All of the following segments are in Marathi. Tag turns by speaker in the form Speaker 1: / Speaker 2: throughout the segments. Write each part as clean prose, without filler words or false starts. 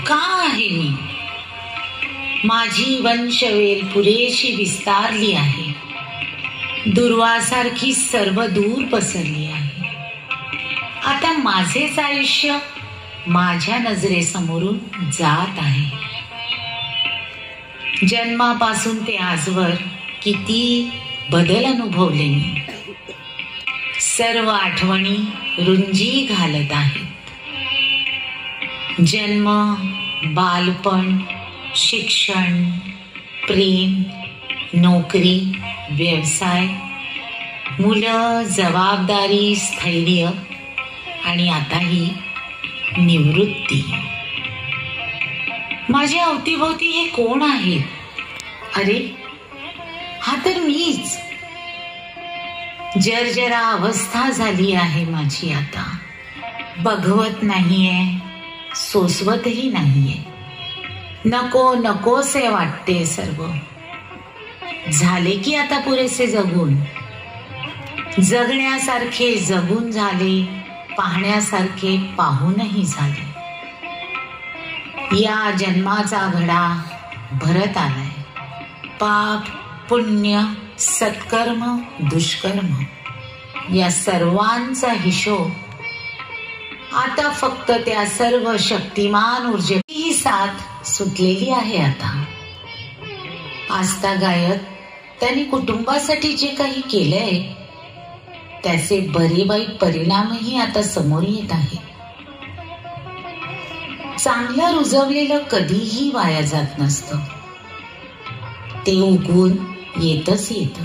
Speaker 1: का आहे मी? माझी वंशवेल पुरेशी विस्तारली आहे, दुर्वासारखी सर्व दूर पसरली आहे. आता माझेच आयुष्य माझ्या नजरेसमोरून जात आहे. जन्मापासून ते आजवर किती बदल अनुभवले मी. सर्व आठवणी रुंजी घालत आहेत. जन्म, बालपण, शिक्षण, प्रेम, नोकरी, व्यवसाय, मुलं, जबाबदारी, स्थैर्य आणि आता ही निवृत्ती. माझ्या अवतीभोवती हे कोण आहेत? अरे, हा तर मीच. जर्जरा अवस्था झाली आहे माझी आता. बघवत नाहीये, सोसवतही नाहीये. नको नकोसे वाटते सर्व. झाले की आता पुरेसे जगून. जगण्यासारखे जगून झाले, पाहण्यासारखे पाहूनही झाले. या जन्माचा घडा भरत आलाय. पाप, पुण्य, सत्कर्म, दुष्कर्म या सर्वांचा हिशोब आता फक्त त्या सर्व शक्तिमान ऊर्जेची साथ सुटलेली आहे. आता आजतागायत त्यांनी कुटुंबासाठी जे काही केलंय त्याचे बरे वाईट परिणामही आता समोर येत आहेत. चांगलं रुजवलेलं कधीही वाया जात नसतं. ते उगवून येतच येत.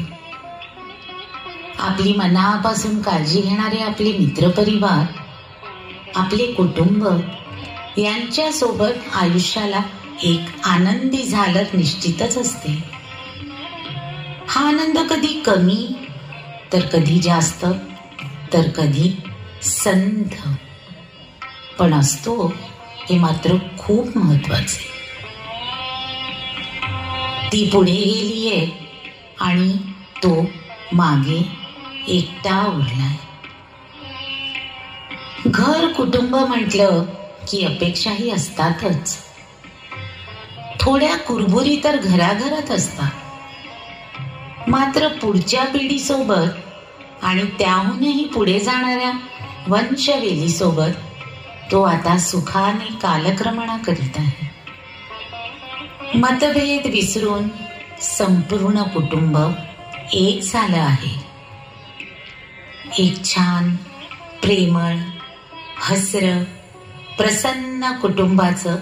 Speaker 1: आपली मनापासून काळजी घेणारे आपले मित्रपरिवार, आपले कुटुंब यांच्यासोबत आयुष्याला एक आनंदी झालर निश्चितच असते. हा आनंद कधी कमी तर कधी जास्त तर कधी संथ पण असतो, हे मात्र खूप महत्वाचे. ती पुढे गेलीये आणि तो मागे एकटा उरलाय. घर कुटुंब म्हटलं की अपेक्षाही असतातच. थोड्या कुरबुरी तर घराघरात असतात. मात्र पुढच्या पिढीसोबत आणि त्याहूनही पुढे जाणाऱ्या वंशवेलीसोबत तो आता सुखाने कालक्रमणा करीत आहे. मतभेद विसरून संपूर्ण कुटुंब एक झालं आहे. एक छान, प्रेमळ, हसरं, प्रसन्न कुटुंबाचं